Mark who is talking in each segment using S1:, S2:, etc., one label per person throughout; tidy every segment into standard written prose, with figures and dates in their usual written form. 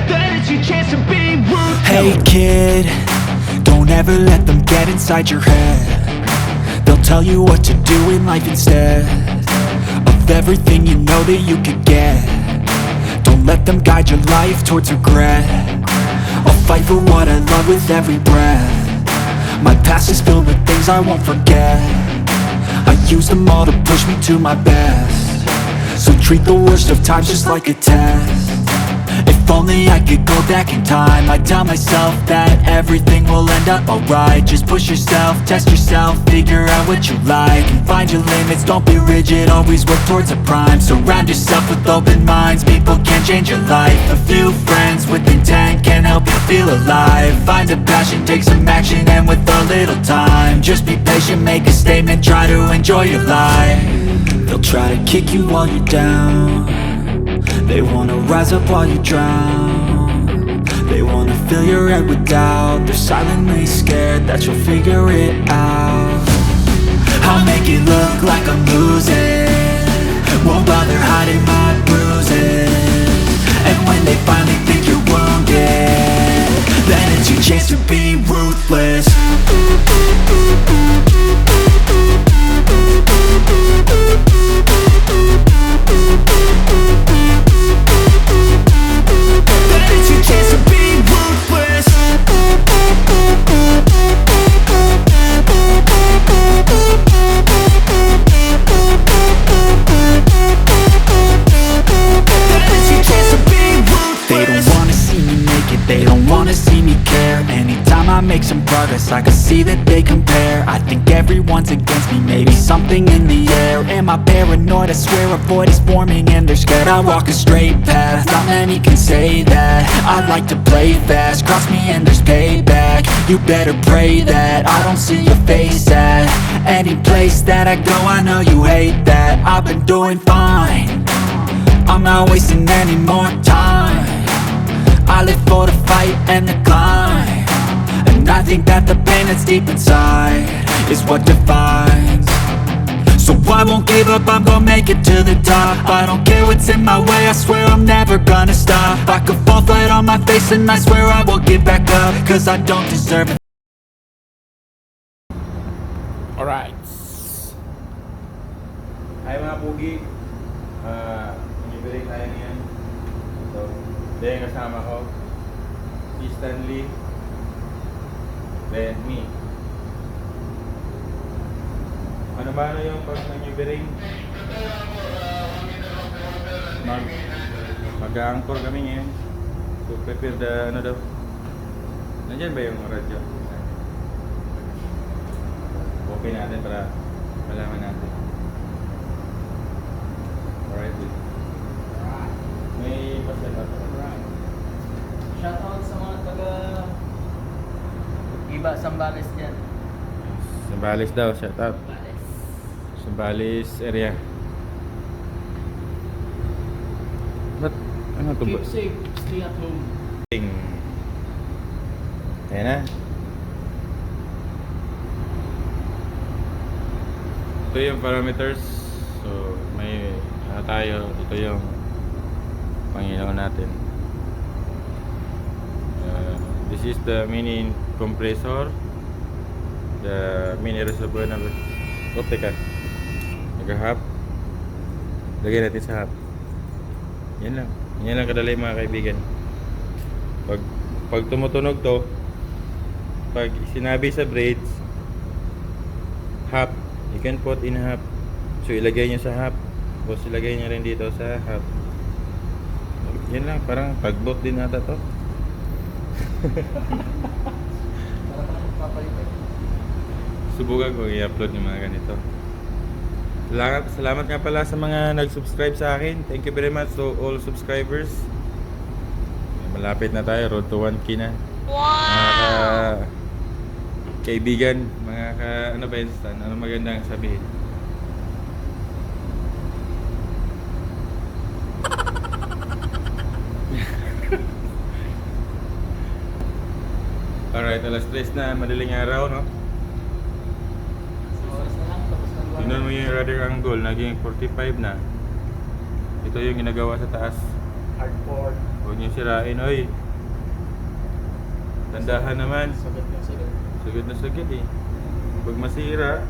S1: Then it's your chance to be ruthless.
S2: Hey kid, don't ever let them get inside your head. They'll tell you what to do in life instead of everything you know that you could get. Don't let them guide your life towards regret. I'll fight for what I love with every breath. My past is filled with things I won't forget. I use them all to push me to my best. So treat the worst of times just like a test. If only I could go back in time, I'd tell myself that everything will end up alright. Just push yourself, test yourself, figure out what you like, and find your limits, don't be rigid, always work towards a prime. Surround yourself with open minds, people can change your life. A few friends with intent can help you feel alive. Find a passion, take some action, and with a little time, just be patient, make a statement, try to enjoy your life. They'll try to kick you while you're down. They wanna rise up while you drown. They wanna fill your head with doubt. They're silently scared that you'll figure it out. I'll make it look like I'm losing, won't bother hiding my bruises. And when they finally think you're wounded, then it's your chance to be ruthless. They don't wanna see me care. Anytime I make some progress, I can see that they compare. I think everyone's against me, maybe something in the air. Am I paranoid? I swear a void is forming and they're scared I walk a straight path. Not many can say that. I like to play fast, cross me and there's payback. You better pray that I don't see your face at any place that I go. I know you hate that. I've been doing fine, I'm not wasting any more time. I live for the fight and the climb, and I think that the pain that's deep inside is what defines. So I won't give up, I'm gonna make it to the top. I don't care what's in my way, I swear I'm never gonna stop. I could fall flat on my face and I swear I will get back up, cause I don't deserve it.
S3: Alright. Hi mga pugi. Manibigay tayo ngayon. So, dahil yung kasama ko, si Stanley, then me. Ano ba yung pag manibigay? Mag-anchor kami ngayon. So, prepare the ano daw. Nandyan ba yung radyo? Open natin para malaman natin. Alright, dude. May paset up.
S4: Shoutout sa mga taga Iba Sambales dyan.
S3: Sambales daw, shoutout. Sambales area. Ba't ano to ba?
S4: Keep safe, stay at home.
S3: Ayan na. Ito yung parameters. So may tayo. Ito yung Panginoon natin. This is the mini compressor, the mini reservoir number. Teka, nag-hub. Lagyan natin sa hub. Yan lang kadalay mga kaibigan. Pag tumutunog to, pag sinabi sa braids hub, you can put in hub. So ilagay nyo sa hub, tapos ilagay nyo rin dito sa hub. Yan lang, parang pagbot din nata to. Subukan ko i-upload yung mga ganito. Salamat nga pala sa mga nag-subscribe sa akin. Thank you very much to all subscribers. Malapit na tayo, road to 1K na. Wow! Mga kaibigan, ano ba yun, Stan? Ano magandang sabihin? Alright, alas 3 na, madaling araw, no? Tingnan mo yung rudder angle, naging 45 na. Ito yung ginagawa sa taas.
S4: Hardcore.
S3: Huwag niyo sirain, oy. Tandahan naman.
S4: Sagot yung sagot.
S3: Sugod na sugod eh. Pag masira,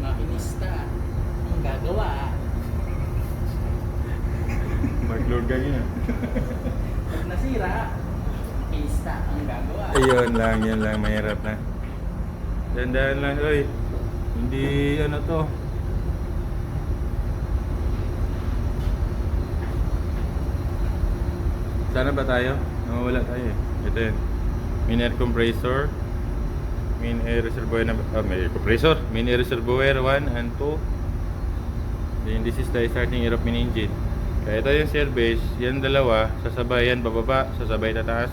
S4: Makinista. Ang gagawa.
S3: mag-load ka yun ah.
S4: Pag nasira, makinista ang gagawa.
S3: Ayun lang, yun lang, mahirap na. Dandahan lang, oy. Hindi ano to. Sana ba tayo? Nawawala tayo eh. Ito yun. Main air compressor. Main air reservoir na... may air compressor. Main air reservoir 1 and 2. Then this is the starting air of main engine. Kaya ito yung service. Yan dalawa. Sasabay yan bababa. Sasabay tataas.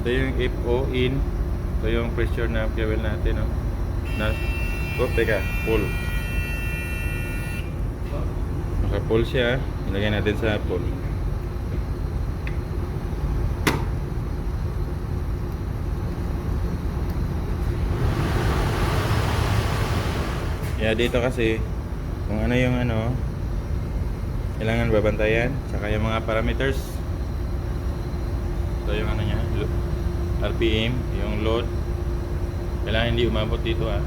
S3: Ito yung FO in. Ito yung pressure na fuel natin. No? Teka. Pull. Naka-pull siya. Ilagay natin sa pull. Yeah, dito kasi kung ano yung ano kailangan babantayan, saka yung mga parameters. Ito yung ano niya, RPM, yung load. Kailangan hindi umabot dito ah.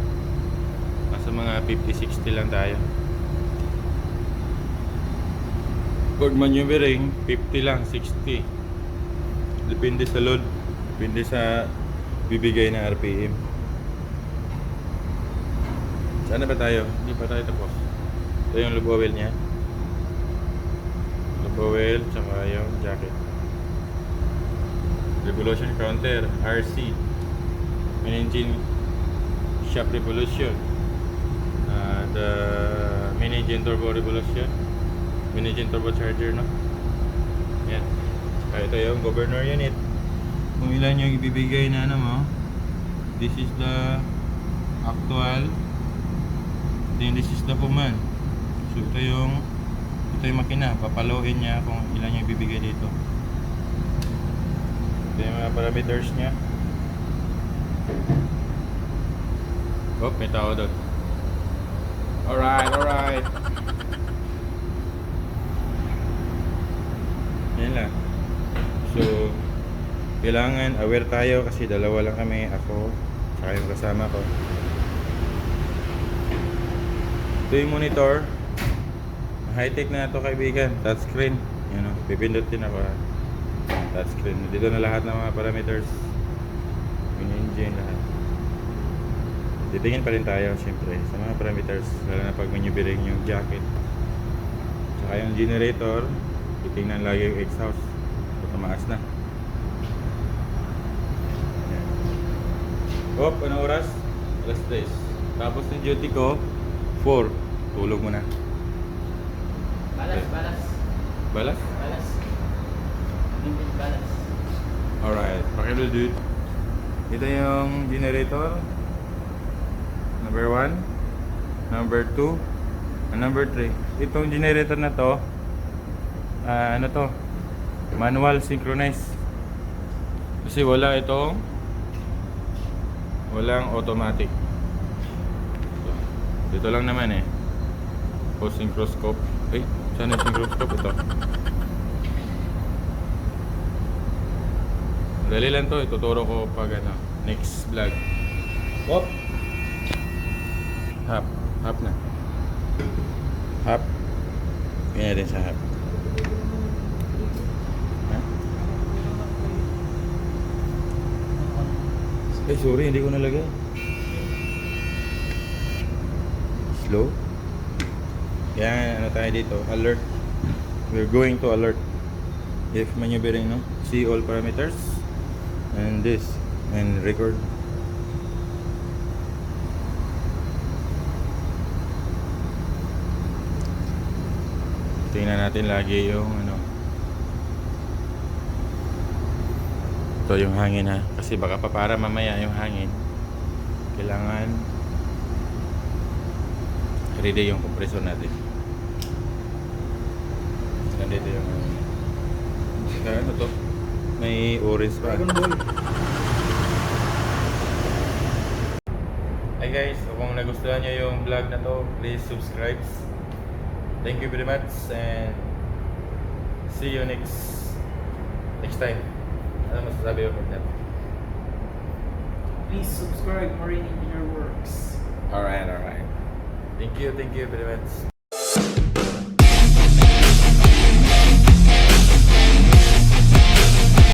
S3: Nasa mga 50-60 lang tayo. Pag manuevering, 50 lang, 60. Depende sa load, depende sa bibigay na RPM. Saan na ba tayo? Hindi pa tayo tapos. Ito yung lube oil niya. Lube oil, tsaka yung jacket. Revolution counter, RC. Main engine shaft revolution. The main engine turbo revolution. Main engine turbocharger, no? Yan. Ito yung governor unit. Kung ilan yung ibibigay na ano mo. This is the actual. Then this is the command. So ito yung makina, papaluin niya kung ilan yung ibibigay dito. Ito yung mga parameters niya. Oh, may tao doon. Alright. Yan lang. So kailangan aware tayo kasi dalawa lang kami, ako saka yung kasama ko. Ito yung monitor. High-tech na ito kaibigan. Touchscreen. Yan o. Pipindutin ako. Touchscreen. Dito na lahat ng mga parameters. Yung engine lahat. Titingin pa rin tayo siyempre sa mga parameters. Lalo na pag manuevering yung jacket. Saka yung generator. Titingnan lagi yung exhaust. So tumaas na. Yan. Hop, ano oras? Alas 3. Tapos yung duty ko 4. Tulog mo na.
S4: Balas.
S3: Balas?
S4: Balas. Limited balas.
S3: Alright. Pakilo dude. Ito yung generator. Number 1. Number 2. And number 3. Itong generator na to. Ano to? Manual synchronized. Kasi wala itong walang automatic. Dito lang naman eh. O synchroscope. Ay, saan yung synchroscope? Ito. Dali lang to. Ituturo ko pag ano, next vlog. Hop! Hop na. Hop. Yan din sa hop. Ha? Ay, sorry. Hindi ko nalagay. Slow. Kaya ano tayo dito, alert. We're going to alert if maneuvering, no? See all parameters and this and record. Tingnan natin lagi yung ano. Ito yung hangin ha, kasi baka papara mamaya yung hangin. Kailangan ready yung compressor natin. Nandito yung ano to? May orange pa. Hi guys, so kung nagustuhan nyo yung vlog na to, please subscribe. Thank you very much and see you next time. Ano masasabi mo partner?
S4: Please subscribe Marine Engineer Works.
S3: Alright. Thank you very much.